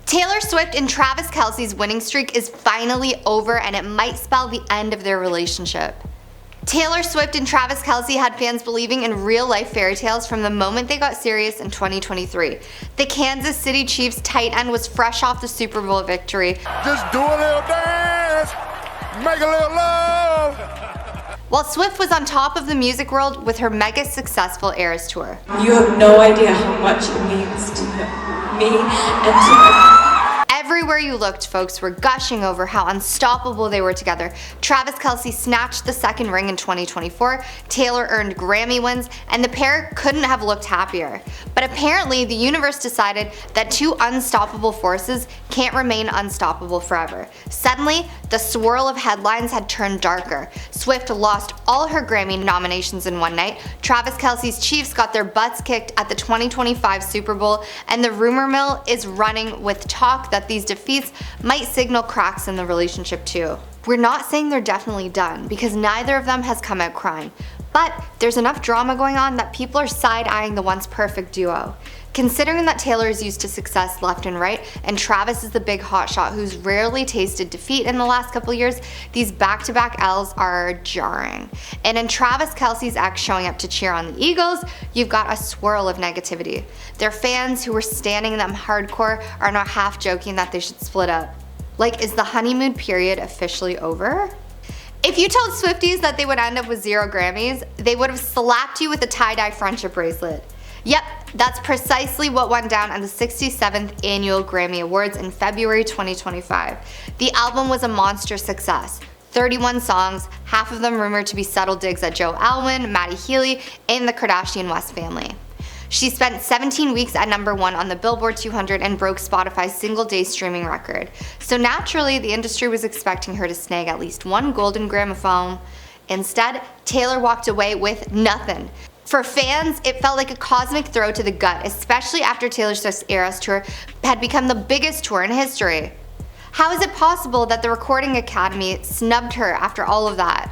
Taylor Swift and Travis Kelce's winning streak is finally over, and it might spell the end of their relationship. Taylor Swift and Travis Kelce had fans believing in real-life fairy tales from the moment they got serious in 2023. The Kansas City Chiefs tight end was fresh off the Super Bowl victory. Just do a little dance, make a little love. While Swift was on top of the music world with her mega successful Eras tour. You have no idea how much it means to me and to my... Everywhere you looked, folks were gushing over how unstoppable they were together. Travis Kelce snatched the second ring in 2024, Taylor earned Grammy wins, and the pair couldn't have looked happier. But apparently, the universe decided that two unstoppable forces can't remain unstoppable forever. Suddenly, the swirl of headlines had turned darker. Swift lost all her Grammy nominations in one night, Travis Kelce's Chiefs got their butts kicked at the 2025 Super Bowl, and the rumor mill is running with talk that these defeats might signal cracks in the relationship too. We're not saying they're definitely done, because neither of them has come out crying, but there's enough drama going on that people are side-eyeing the once perfect duo. Considering that Taylor is used to success left and right, and Travis is the big hotshot who's rarely tasted defeat in the last couple years, these back-to-back L's are jarring. And in Travis Kelce's ex showing up to cheer on the Eagles, you've got a swirl of negativity. Their fans who were standing them hardcore are now half joking that they should split up. Like, is the honeymoon period officially over? If you told Swifties that they would end up with 0 Grammys, they would have slapped you with a tie-dye friendship bracelet. Yep, that's precisely what went down at the 67th Annual Grammy Awards in February 2025. The album was a monster success. 31 songs, half of them rumored to be subtle digs at Joe Alwyn, Matty Healy, and the Kardashian West family. She spent 17 weeks at #1 on the Billboard 200 and broke Spotify's single-day streaming record. So naturally, the industry was expecting her to snag at least 1 golden gramophone. Instead, Taylor walked away with nothing. For fans, it felt like a cosmic throw to the gut, especially after Taylor Swift's Eras tour had become the biggest tour in history. How is it possible that the Recording Academy snubbed her after all of that?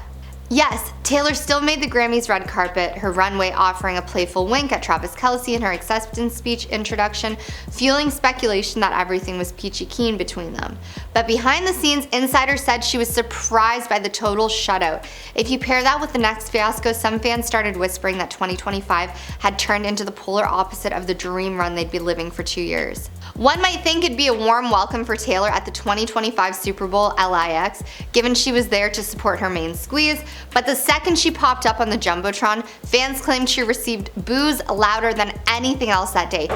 Yes, Taylor still made the Grammys red carpet, her runway offering a playful wink at Travis Kelce in her acceptance speech introduction, fueling speculation that everything was peachy keen between them. But behind the scenes, insiders said she was surprised by the total shutout. If you pair that with the next fiasco, some fans started whispering that 2025 had turned into the polar opposite of the dream run they'd be living for 2 years. One might think it'd be a warm welcome for Taylor at the 2025 Super Bowl LIX, given she was there to support her main squeeze, but the second she popped up on the Jumbotron, fans claimed she received boos louder than anything else that day.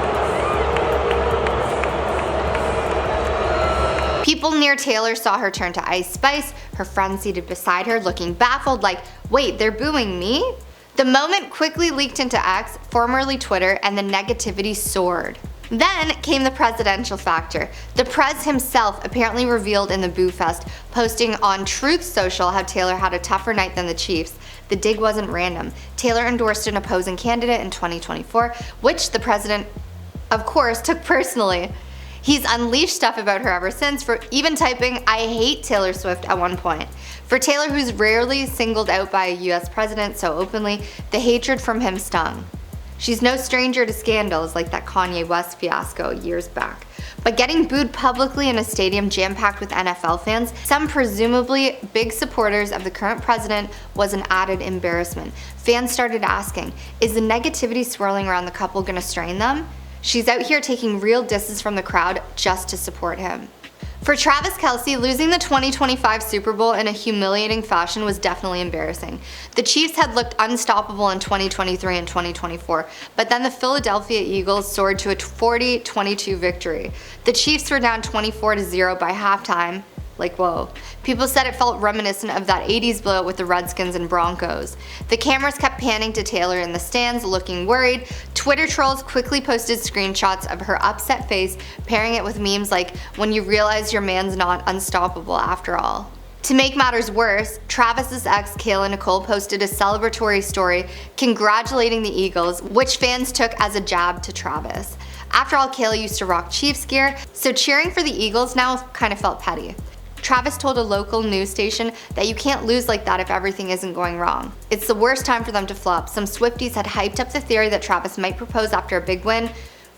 People near Taylor saw her turn to Ice Spice, her friends seated beside her looking baffled like, wait, they're booing me? The moment quickly leaked into X, formerly Twitter, and the negativity soared. Then came the presidential factor. The Prez himself apparently revealed in the Boo Fest, posting on Truth Social how Taylor had a tougher night than the Chiefs. The dig wasn't random. Taylor endorsed an opposing candidate in 2024, which the president, of course, took personally. He's unleashed stuff about her ever since, for even typing, "I hate Taylor Swift" at one point. For Taylor, who's rarely singled out by a US president so openly, the hatred from him stung. She's no stranger to scandals like that Kanye West fiasco years back. But getting booed publicly in a stadium jam-packed with NFL fans, some presumably big supporters of the current president, was an added embarrassment. Fans started asking, is the negativity swirling around the couple gonna strain them? She's out here taking real disses from the crowd just to support him. For Travis Kelce, losing the 2025 Super Bowl in a humiliating fashion was definitely embarrassing. The Chiefs had looked unstoppable in 2023 and 2024, but then the Philadelphia Eagles soared to a 40-22 victory. The Chiefs were down 24-0 by halftime. Like, whoa. People said it felt reminiscent of that 80s blowout with the Redskins and Broncos. The cameras kept panning to Taylor in the stands, looking worried. Twitter trolls quickly posted screenshots of her upset face, pairing it with memes like, when you realize your man's not unstoppable after all. To make matters worse, Travis's ex, Kayla Nicole, posted a celebratory story congratulating the Eagles, which fans took as a jab to Travis. After all, Kayla used to rock Chiefs gear, so cheering for the Eagles now kind of felt petty. Travis told a local news station that you can't lose like that if everything isn't going wrong. It's the worst time for them to flop. Some Swifties had hyped up the theory that Travis might propose after a big win.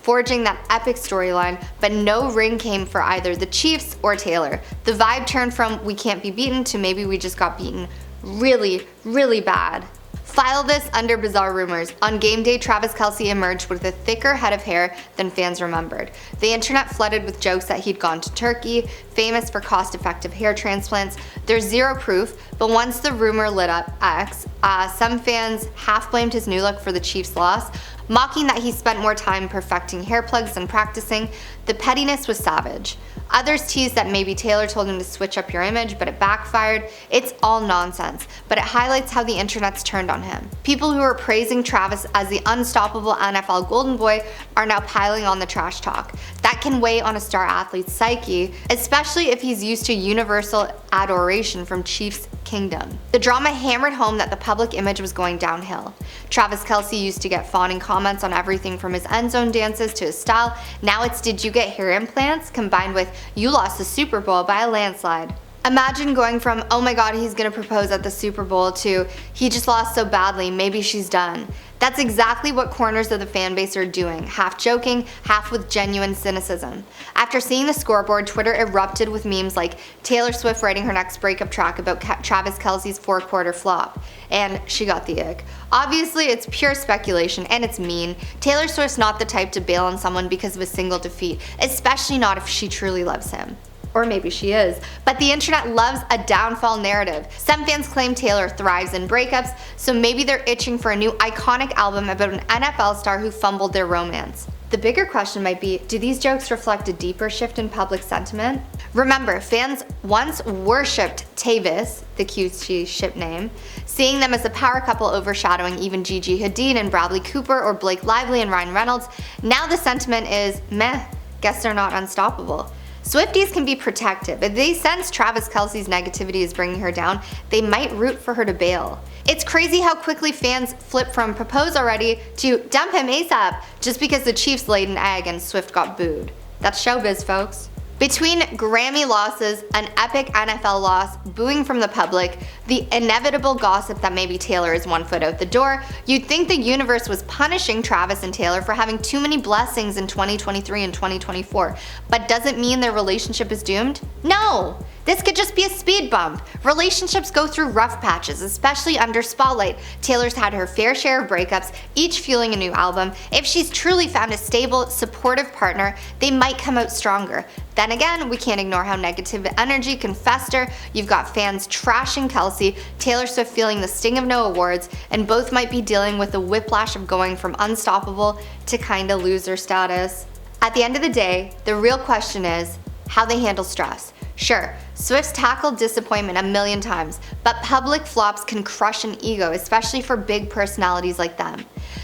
forging that epic storyline, but no ring came for either the Chiefs or Taylor. The vibe turned from we can't be beaten to maybe we just got beaten really, really bad. File this under bizarre rumors. On game day, Travis Kelce emerged with a thicker head of hair than fans remembered. The internet flooded with jokes that he'd gone to Turkey, famous for cost-effective hair transplants. There's zero proof, but once the rumor lit up X, some fans half blamed his new look for the Chiefs' loss, mocking that he spent more time perfecting hair plugs than practicing. The pettiness was savage. Others teased that maybe Taylor told him to switch up your image, but it backfired. It's all nonsense, but it highlights how the internet's turned on him. People who were praising Travis as the unstoppable NFL golden boy are now piling on the trash talk. That can weigh on a star athlete's psyche, especially if he's used to universal adoration from Chiefs Kingdom. The drama hammered home that the public image was going downhill. Travis Kelce used to get fawning comments on everything from his end zone dances to his style. Now it's did you get hair implants combined with you lost the Super Bowl by a landslide. Imagine going from oh my god he's gonna propose at the Super Bowl to he just lost so badly, maybe she's done. That's exactly what corners of the fan base are doing, half joking, half with genuine cynicism. After seeing the scoreboard, Twitter erupted with memes like Taylor Swift writing her next breakup track about Travis Kelce's 4-quarter flop, and she got the ick. Obviously, it's pure speculation and it's mean. Taylor Swift's not the type to bail on someone because of a single defeat, especially not if she truly loves him. Or maybe she is. But the internet loves a downfall narrative. Some fans claim Taylor thrives in breakups, so maybe they're itching for a new iconic album about an NFL star who fumbled their romance. The bigger question might be, do these jokes reflect a deeper shift in public sentiment? Remember, fans once worshipped Tavis, the cutesy ship name, seeing them as a power couple overshadowing even Gigi Hadid and Bradley Cooper or Blake Lively and Ryan Reynolds. Now the sentiment is, meh, guess they're not unstoppable. Swifties can be protective. If they sense Travis Kelce's negativity is bringing her down, they might root for her to bail. It's crazy how quickly fans flip from propose already to dump him ASAP just because the Chiefs laid an egg and Swift got booed. That's showbiz, folks. Between Grammy losses, an epic NFL loss, booing from the public, the inevitable gossip that maybe Taylor is 1 foot out the door, you'd think the universe was punishing Travis and Taylor for having too many blessings in 2023 and 2024. But does it mean their relationship is doomed? No! This could just be a speed bump. Relationships go through rough patches, especially under spotlight. Taylor's had her fair share of breakups, each fueling a new album. If she's truly found a stable, supportive partner, they might come out stronger. Then again, we can't ignore how negative energy can fester. You've got fans trashing Kelce, Taylor Swift feeling the sting of no awards, and both might be dealing with the whiplash of going from unstoppable to kinda loser status. At the end of the day, the real question is how they handle stress. Sure, Swift's tackled disappointment a million times, but public flops can crush an ego, especially for big personalities like them.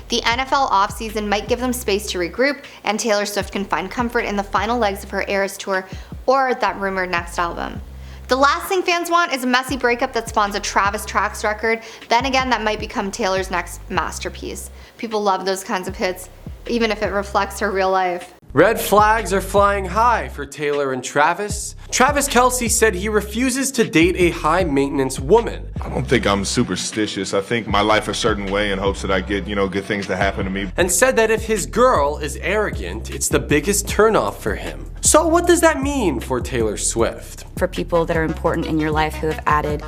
The NFL offseason might give them space to regroup, and Taylor Swift can find comfort in the final legs of her Eras tour or that rumored next album. The last thing fans want is a messy breakup that spawns a Travis tracks record. Then again, that might become Taylor's next masterpiece. People love those kinds of hits, even if it reflects her real life. Red flags are flying high for Taylor and Travis. Travis Kelce said he refuses to date a high-maintenance woman. I don't think I'm superstitious. I think my life a certain way in hopes that I get, good things to happen to me. And said that if his girl is arrogant, it's the biggest turnoff for him. So what does that mean for Taylor Swift? For people that are important in your life who have added,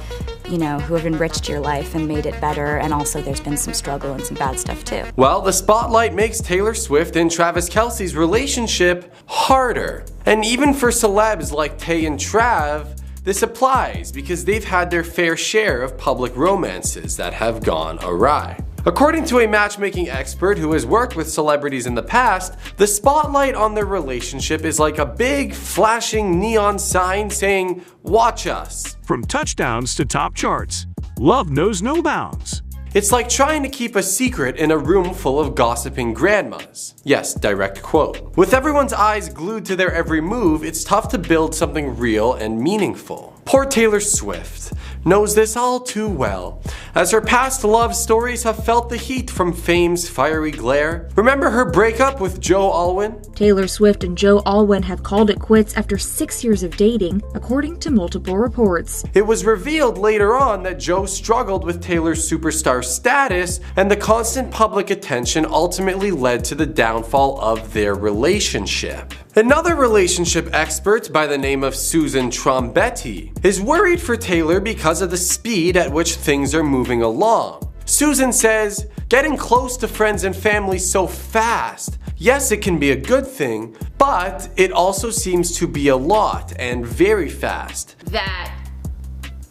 who have enriched your life and made it better, and also there's been some struggle and some bad stuff too. Well, the spotlight makes Taylor Swift and Travis Kelce's relationship harder. And even for celebs like Tay and Trav, this applies because they've had their fair share of public romances that have gone awry. According to a matchmaking expert who has worked with celebrities in the past, the spotlight on their relationship is like a big flashing neon sign saying, "Watch us." From touchdowns to top charts, love knows no bounds. It's like trying to keep a secret in a room full of gossiping grandmas. Yes, direct quote. With everyone's eyes glued to their every move, it's tough to build something real and meaningful. Poor Taylor Swift knows this all too well, as her past love stories have felt the heat from fame's fiery glare. Remember her breakup with Joe Alwyn? Taylor Swift and Joe Alwyn have called it quits after 6 years of dating, according to multiple reports. It was revealed later on that Joe struggled with Taylor's superstar star status, and the constant public attention ultimately led to the downfall of their relationship. Another relationship expert by the name of Susan Trombetti is worried for Taylor because of the speed at which things are moving along. Susan says, "Getting close to friends and family so fast. Yes, it can be a good thing, but it also seems to be a lot and very fast." That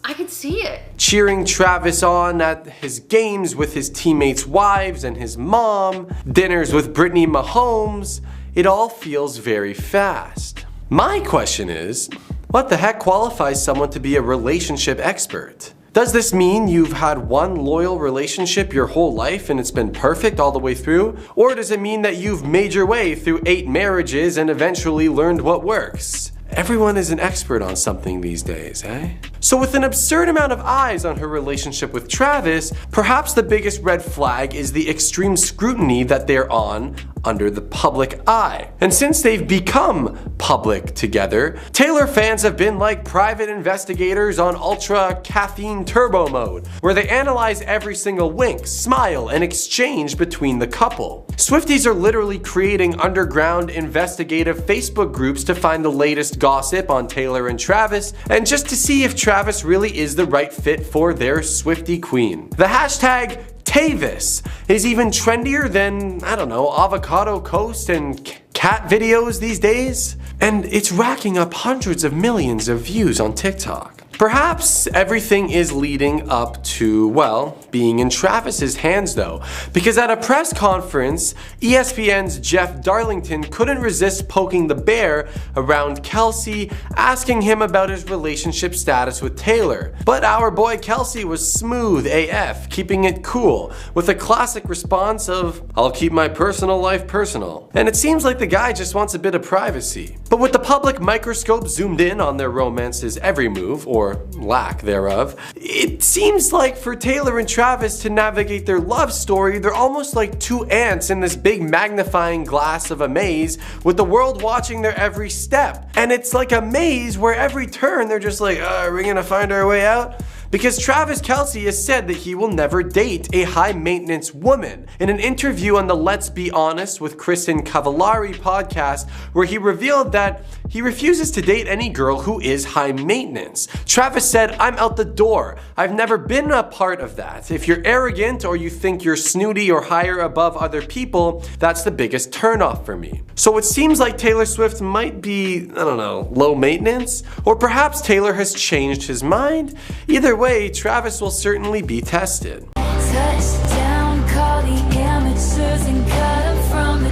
I could see it. Cheering Travis on at his games with his teammates' wives and his mom, dinners with Brittany Mahomes, it all feels very fast. My question is, what the heck qualifies someone to be a relationship expert? Does this mean you've had one loyal relationship your whole life and it's been perfect all the way through? Or does it mean that you've made your way through 8 marriages and eventually learned what works? Everyone is an expert on something these days, eh? So with an absurd amount of eyes on her relationship with Travis, perhaps the biggest red flag is the extreme scrutiny that they're on under the public eye. And since they've become public together, Taylor fans have been like private investigators on ultra caffeine turbo mode, where they analyze every single wink, smile, and exchange between the couple. Swifties are literally creating underground investigative Facebook groups to find the latest gossip on Taylor and Travis, and just to see if Travis really is the right fit for their Swiftie queen. The hashtag Tavis is even trendier than, I don't know, avocado toast and cat videos these days. And it's racking up hundreds of millions of views on TikTok. Perhaps everything is leading up to, well, being in Travis's hands though, because at a press conference, ESPN's Jeff Darlington couldn't resist poking the bear around Kelce, asking him about his relationship status with Taylor. But our boy Kelce was smooth AF, keeping it cool, with a classic response of, "I'll keep my personal life personal." And it seems like the guy just wants a bit of privacy. But with the public microscope zoomed in on their romance's every move, or lack thereof, it seems like for Taylor and Travis to navigate their love story, they're almost like two ants in this big magnifying glass of a maze with the world watching their every step. And it's like a maze where every turn they're just like, are we gonna find our way out? Because Travis Kelce has said that he will never date a high-maintenance woman. In an interview on the Let's Be Honest with Kristen Cavallari podcast, where he revealed that he refuses to date any girl who is high maintenance. Travis said, "I'm out the door. I've never been a part of that. If you're arrogant or you think you're snooty or higher above other people, that's the biggest turnoff for me." So it seems like Taylor Swift might be, I don't know, low maintenance? Or perhaps Taylor has changed his mind? Either way, Travis will certainly be tested.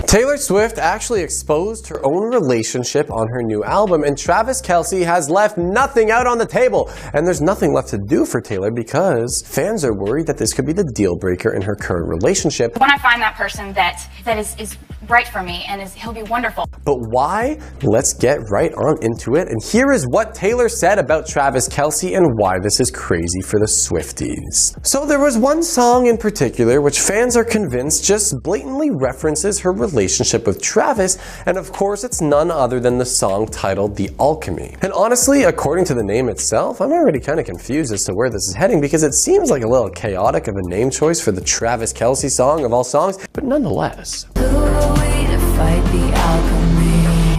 Taylor Swift actually exposed her own relationship on her new album, and Travis Kelce has left nothing out on the table. And there's nothing left to do for Taylor because fans are worried that this could be the deal breaker in her current relationship. When I find that person that is right for me and he'll be wonderful. But why? Let's get right on into it. And here is what Taylor said about Travis Kelce and why this is crazy for the Swifties. So there was one song in particular which fans are convinced just blatantly references her relationship with Travis, and of course it's none other than the song titled The Alchemy. And honestly, according to the name itself, I'm already kind of confused as to where this is heading because it seems like a little chaotic of a name choice for the Travis Kelce song of all songs, but nonetheless.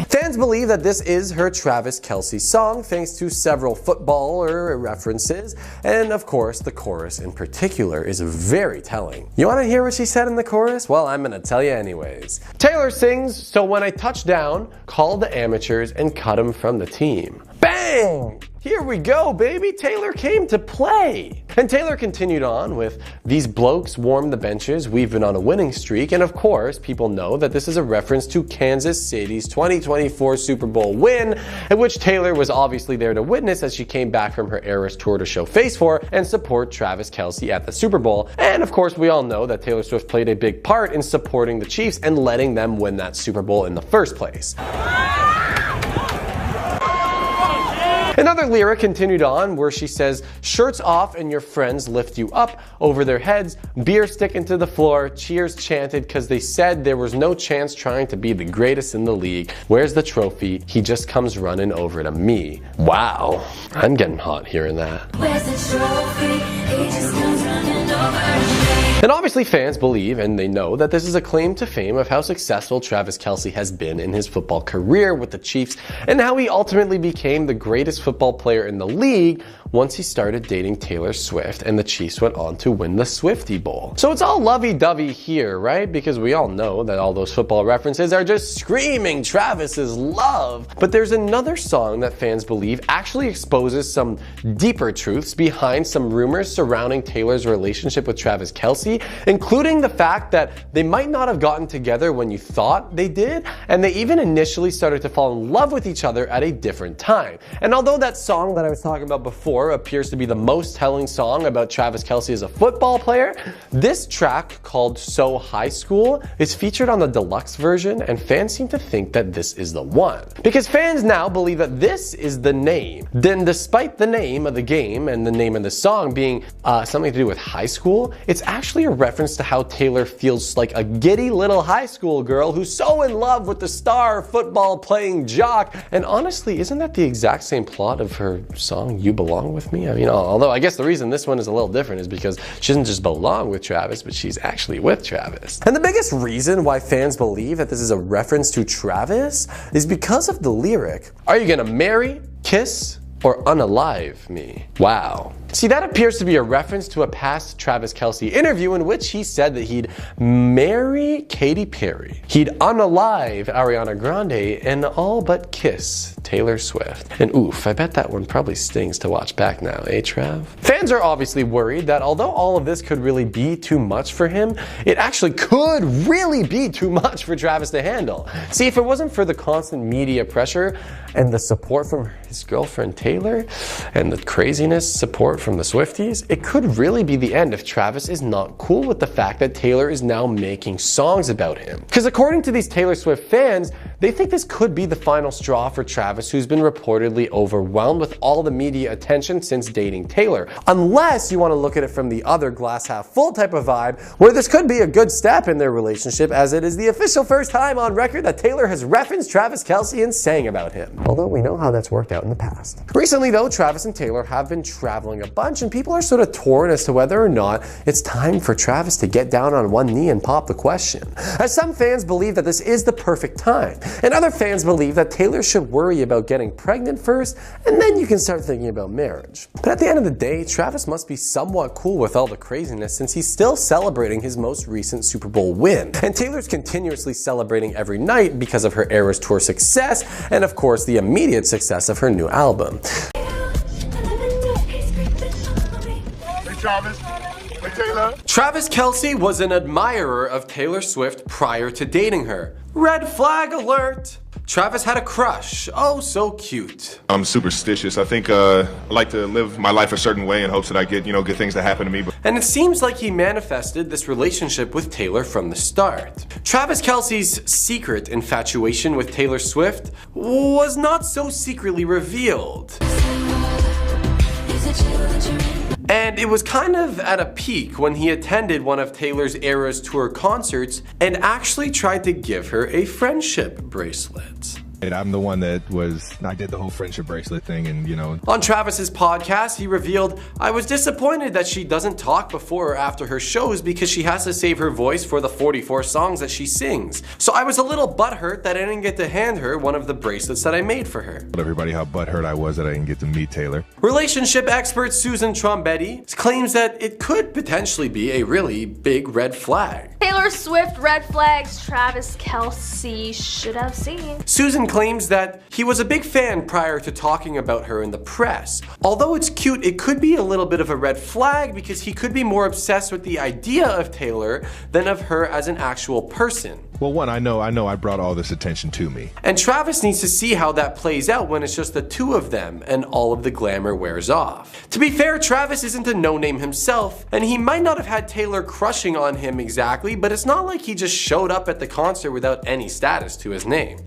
Fans believe that this is her Travis Kelce song thanks to several footballer references, and of course the chorus in particular is very telling. You want to hear what she said in the chorus? Well, I'm gonna tell you anyways. Taylor sings, "So when I touch down, call the amateurs and cut them from the team." Bang! Here we go, baby. Taylor came to play. And Taylor continued on with, "These blokes warm the benches, we've been on a winning streak," and of course, people know that this is a reference to Kansas City's 2024 Super Bowl win, in which Taylor was obviously there to witness as she came back from her Eras tour to show face for and support Travis Kelce at the Super Bowl. And of course, we all know that Taylor Swift played a big part in supporting the Chiefs and letting them win that Super Bowl in the first place. Another lyric continued on where she says, "Shirts off and your friends lift you up over their heads, beer sticking to the floor, cheers chanted cause they said there was no chance trying to be the greatest in the league. Where's the trophy? He just comes running over to me." Wow, I'm getting hot hearing that. Where's the trophy? He just comes running over to me. And obviously fans believe and they know that this is a claim to fame of how successful Travis Kelce has been in his football career with the Chiefs and how he ultimately became the greatest football player in the league once he started dating Taylor Swift and the Chiefs went on to win the Swiftie Bowl. So it's all lovey-dovey here, right? Because we all know that all those football references are just screaming Travis's love. But there's another song that fans believe actually exposes some deeper truths behind some rumors surrounding Taylor's relationship with Travis Kelce, including the fact that they might not have gotten together when you thought they did, and they even initially started to fall in love with each other at a different time. And although that song that I was talking about before appears to be the most telling song about Travis Kelce as a football player, this track called So High School is featured on the deluxe version, and fans seem to think that this is the one. Because fans now believe that this is the name. Then despite the name of the game and the name of the song being something to do with high school, it's actually a reference to how Taylor feels like a giddy little high school girl who's so in love with the star football playing jock. And honestly, isn't that the exact same plot of her song You Belong With Me? I mean, although I guess the reason this one is a little different is because she doesn't just belong with Travis, but she's actually with Travis. And the biggest reason why fans believe that this is a reference to Travis is because of the lyric, "Are you gonna marry, kiss, or unalive me?" Wow. See, that appears to be a reference to a past Travis Kelce interview in which he said that he'd marry Katy Perry, he'd unalive Ariana Grande, and all but kiss Taylor Swift. And oof, I bet that one probably stings to watch back now, eh, Trav? Fans are obviously worried that although all of this could really be too much for him, it actually could really be too much for Travis to handle. See, if it wasn't for the constant media pressure and the support from his girlfriend Taylor and the craziness support from the Swifties, it could really be the end if Travis is not cool with the fact that Taylor is now making songs about him. Because according to these Taylor Swift fans, they think this could be the final straw for Travis, who's been reportedly overwhelmed with all the media attention since dating Taylor. Unless you want to look at it from the other glass half full type of vibe, where this could be a good step in their relationship, as it is the official first time on record that Taylor has referenced Travis Kelce and sang about him. Although we know how that's worked out in the past. Recently though, Travis and Taylor have been traveling a bunch, and people are sort of torn as to whether or not it's time for Travis to get down on one knee and pop the question. As some fans believe that this is the perfect time, and other fans believe that Taylor should worry about getting pregnant first, and then you can start thinking about marriage. But at the end of the day, Travis must be somewhat cool with all the craziness since he's still celebrating his most recent Super Bowl win. And Taylor's continuously celebrating every night because of her Eras Tour success, and of course the immediate success of her new album. Travis Kelce was an admirer of Taylor Swift prior to dating her. Red flag alert! Travis had a crush. Oh, so cute. I'm superstitious. I think I like to live my life a certain way in hopes that I get, good things to happen to me. And it seems like he manifested this relationship with Taylor from the start. Travis Kelce's secret infatuation with Taylor Swift was not so secretly revealed. And it was kind of at a peak when he attended one of Taylor's Eras Tour concerts and actually tried to give her a friendship bracelet. And I'm the one that I did the whole friendship bracelet thing and, On Travis's podcast, he revealed, "I was disappointed that she doesn't talk before or after her shows because she has to save her voice for the 44 songs that she sings. So I was a little butthurt that I didn't get to hand her one of the bracelets that I made for her." Told everybody how butthurt I was that I didn't get to meet Taylor. Relationship expert Susan Trombetti claims that it could potentially be a really big red flag. Taylor Swift red flags Travis Kelce should have seen. Susan claims that he was a big fan prior to talking about her in the press. Although it's cute, it could be a little bit of a red flag because he could be more obsessed with the idea of Taylor than of her as an actual person. Well, one, I know I brought all this attention to me. And Travis needs to see how that plays out when it's just the two of them and all of the glamour wears off. To be fair, Travis isn't a no-name himself, and he might not have had Taylor crushing on him exactly, but it's not like he just showed up at the concert without any status to his name.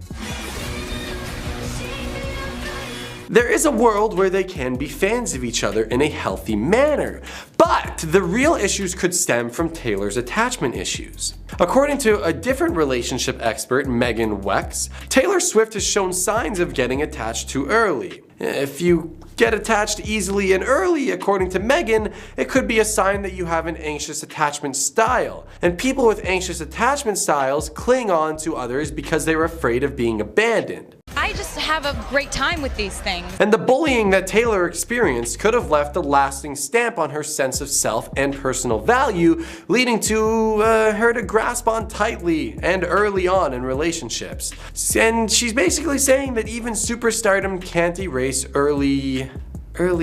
There is a world where they can be fans of each other in a healthy manner, but the real issues could stem from Taylor's attachment issues. According to a different relationship expert, Megan Wex, Taylor Swift has shown signs of getting attached too early. If you get attached easily and early, according to Megan, it could be a sign that you have an anxious attachment style. And people with anxious attachment styles cling on to others because they're afraid of being abandoned. I just have a great time with these things. And the bullying that Taylor experienced could have left a lasting stamp on her sense of self and personal value, leading to her to grasp on tightly and early on in relationships. And she's basically saying that even superstardom can't erase early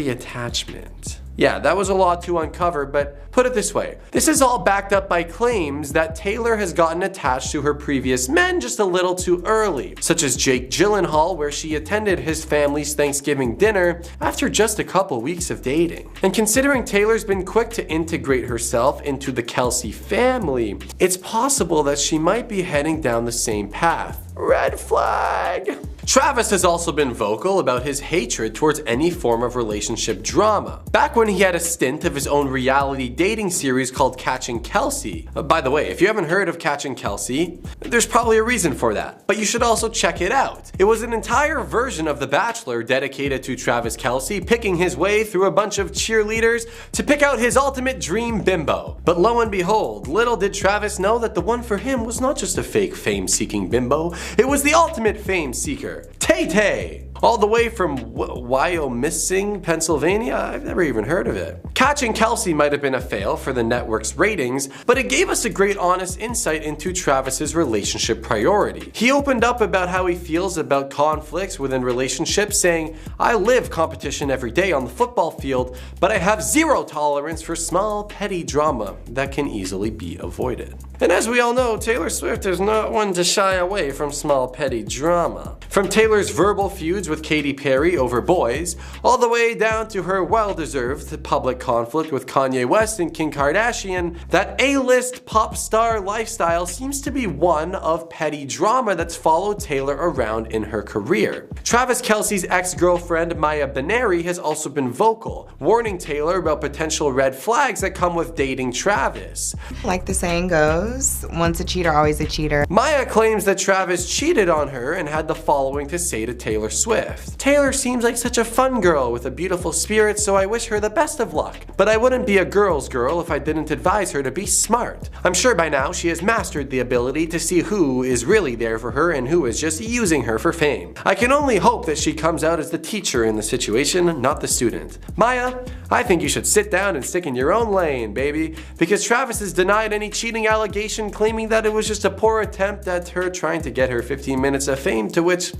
attachment. Yeah, that was a lot to uncover, but put it this way. This is all backed up by claims that Taylor has gotten attached to her previous men just a little too early, such as Jake Gyllenhaal, where she attended his family's Thanksgiving dinner after just a couple weeks of dating. And considering Taylor's been quick to integrate herself into the Kelce family, it's possible that she might be heading down the same path. Red flag! Travis has also been vocal about his hatred towards any form of relationship drama. Back when he had a stint of his own reality dating series called Catching Kelce. By the way, if you haven't heard of Catching Kelce, there's probably a reason for that, but you should also check it out. It was an entire version of The Bachelor dedicated to Travis Kelce picking his way through a bunch of cheerleaders to pick out his ultimate dream bimbo. But lo and behold, little did Travis know that the one for him was not just a fake fame-seeking bimbo, it was the ultimate fame seeker. Tay-Tay! All the way from Wyomissing, Pennsylvania? I've never even heard of it. Catching Kelce might have been a fail for the network's ratings, but it gave us a great honest insight into Travis's relationship priority. He opened up about how he feels about conflicts within relationships, saying, "I live competition every day on the football field, but I have zero tolerance for small, petty drama that can easily be avoided." And as we all know, Taylor Swift is not one to shy away from small, petty drama. From Taylor's verbal feuds with Katy Perry over boys, all the way down to her well-deserved public conflict with Kanye West and Kim Kardashian, that A-list pop star lifestyle seems to be one of petty drama that's followed Taylor around in her career. Travis Kelce's ex-girlfriend Maya Benary has also been vocal, warning Taylor about potential red flags that come with dating Travis. Like the saying goes, once a cheater, always a cheater. Maya claims that Travis cheated on her and had the following to say to Taylor Swift. "Taylor seems like such a fun girl with a beautiful spirit, so I wish her the best of luck. But I wouldn't be a girl's girl if I didn't advise her to be smart. I'm sure by now she has mastered the ability to see who is really there for her and who is just using her for fame. I can only hope that she comes out as the teacher in the situation, not the student. Maya, I think you should sit down and stick in your own lane, baby, because Travis has denied any cheating allegation, claiming that it was just a poor attempt at her trying to get her 15 minutes of fame, to which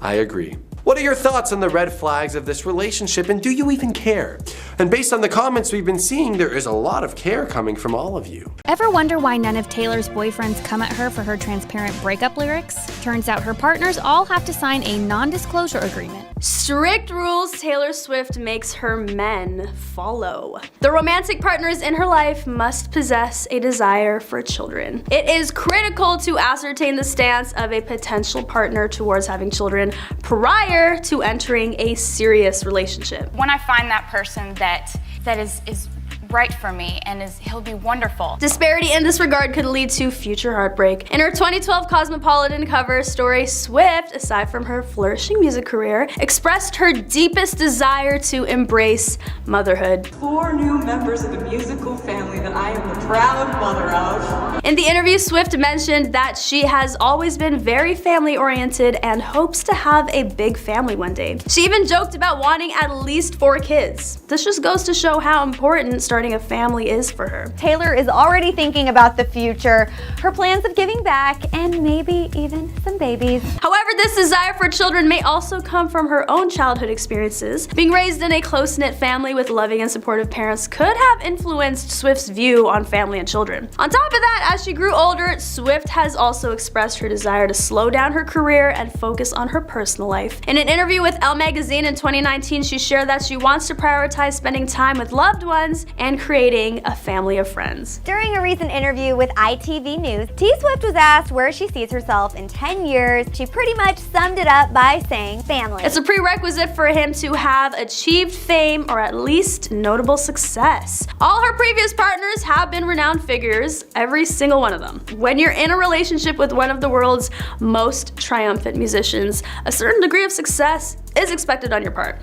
I agree. What are your thoughts on the red flags of this relationship, and do you even care? And based on the comments we've been seeing, there is a lot of care coming from all of you. Ever wonder why none of Taylor's boyfriends come at her for her transparent breakup lyrics? Turns out her partners all have to sign a non-disclosure agreement. Strict rules Taylor Swift makes her men follow. The romantic partners in her life must possess a desire for children. It is critical to ascertain the stance of a potential partner towards having children prior to entering a serious relationship. When I find that person that is right for me and he'll be wonderful. Disparity in this regard could lead to future heartbreak. In her 2012 Cosmopolitan cover story, Swift, aside from her flourishing music career, expressed her deepest desire to embrace motherhood. 4 new members of the musical family that I am the proud mother of. In the interview, Swift mentioned that she has always been very family-oriented and hopes to have a big family one day. She even joked about wanting at least 4 kids. This just goes to show how important starting a family is for her. Taylor is already thinking about the future, her plans of giving back, and maybe even some babies. However, this desire for children may also come from her own childhood experiences. Being raised in a close-knit family with loving and supportive parents could have influenced Swift's view on family and children. On top of that, as she grew older, Swift has also expressed her desire to slow down her career and focus on her personal life. In an interview with Elle magazine in 2019, she shared that she wants to prioritize spending time with loved ones and and creating a family of friends. During a recent interview with ITV News, T Swift was asked where she sees herself in 10 years. She pretty much summed it up by saying family. It's a prerequisite for him to have achieved fame or at least notable success. All her previous partners have been renowned figures, every single one of them. When you're in a relationship with one of the world's most triumphant musicians, a certain degree of success is expected on your part.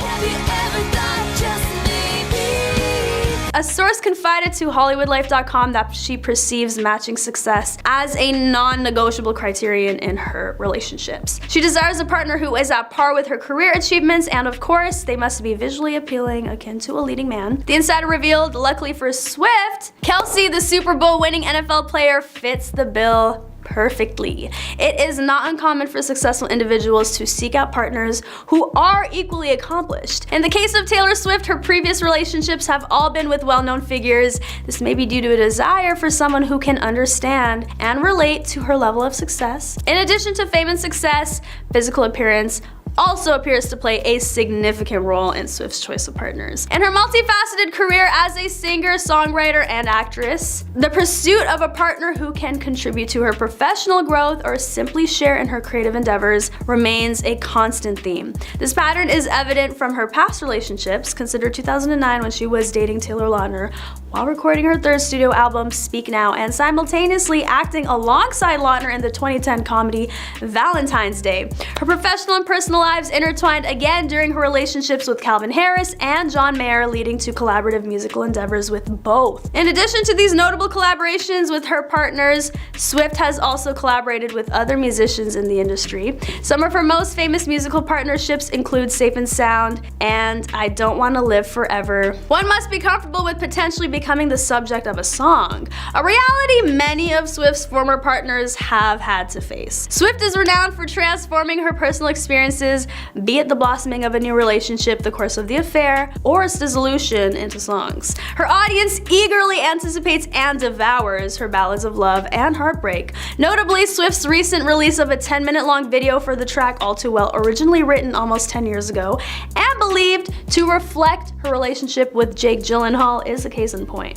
A source confided to HollywoodLife.com that she perceives matching success as a non-negotiable criterion in her relationships. She desires a partner who is at par with her career achievements, and of course, they must be visually appealing, akin to a leading man. The insider revealed, luckily for Swift, Kelce, the Super Bowl winning NFL player, fits the bill perfectly. It is not uncommon for successful individuals to seek out partners who are equally accomplished. In the case of Taylor Swift, her previous relationships have all been with well-known figures. This may be due to a desire for someone who can understand and relate to her level of success. In addition to fame and success, physical appearance also appears to play a significant role in Swift's choice of partners. In her multifaceted career as a singer, songwriter, and actress, the pursuit of a partner who can contribute to her professional growth or simply share in her creative endeavors remains a constant theme. This pattern is evident from her past relationships. Consider 2009 when she was dating Taylor Lautner while recording her third studio album, Speak Now, and simultaneously acting alongside Lautner in the 2010 comedy Valentine's Day. Her professional and personal lives intertwined again during her relationships with Calvin Harris and John Mayer, leading to collaborative musical endeavors with both. In addition to these notable collaborations with her partners, Swift has also collaborated with other musicians in the industry. Some of her most famous musical partnerships include Safe and Sound and I Don't Want to Live Forever. One must be comfortable with potentially becoming the subject of a song, a reality many of Swift's former partners have had to face. Swift is renowned for transforming her personal experiences, be it the blossoming of a new relationship, the course of the affair, or its dissolution, into songs. Her audience eagerly anticipates and devours her ballads of love and heartbreak. Notably, Swift's recent release of a 10-minute long video for the track All Too Well, originally written almost 10 years ago and believed to reflect her relationship with Jake Gyllenhaal, is a case in point.